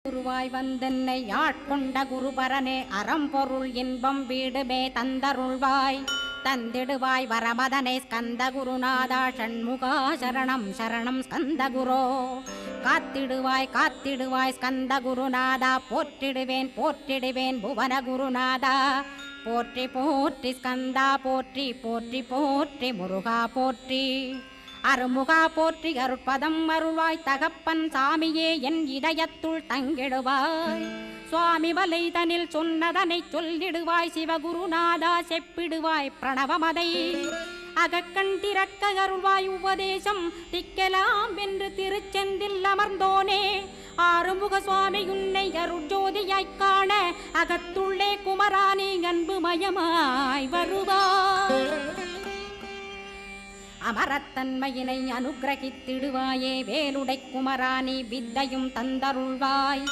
குருவாய் வந்தென்னை ஆட்கொண்ட குருபரனே அறம்பொருள் இன்பம் வீடுமே தந்தருள்வாய் தந்திடுவாய் வரமதனை ஸ்கந்த குருநாதா ஷண்முகா சரணம் சரணம் ஸ்கந்த குரோ காத்திடுவாய் காத்திடுவாய் ஸ்கந்த குருநாதா போற்றிடுவேன் போற்றிடுவேன் புவன குருநாதா போற்றி போற்றி ஸ்கந்தா போற்றி போற்றி போற்றி முருகா போற்றி அருமுகா போற்றி அருட்பதம் அருள்வாய் தகப்பன் சாமியே என் இதயத்துள் தங்கிடுவாய் சுவாமி வலைதனில் சொன்னதனை சொல்லிடுவாய் சிவகுருநாதா செப்பிடுவாய் பிரணவமதை அகக்கண் திறக்க அருள்வாய் உபதேசம் திக்கலாம் என்று திருச்செந்தில் அமர்ந்தோனே ஆறுமுக சுவாமி உன்னை அருட்ஜோதியாய்க் காண அகத்துள்ளே குமரானி அன்பு மயமாய் வருவாய் அமரத்தன்மையினை அனுகிரகித்திடுவாயே வேலுடை குமராணி வித்தையும் தந்தருள்வாய்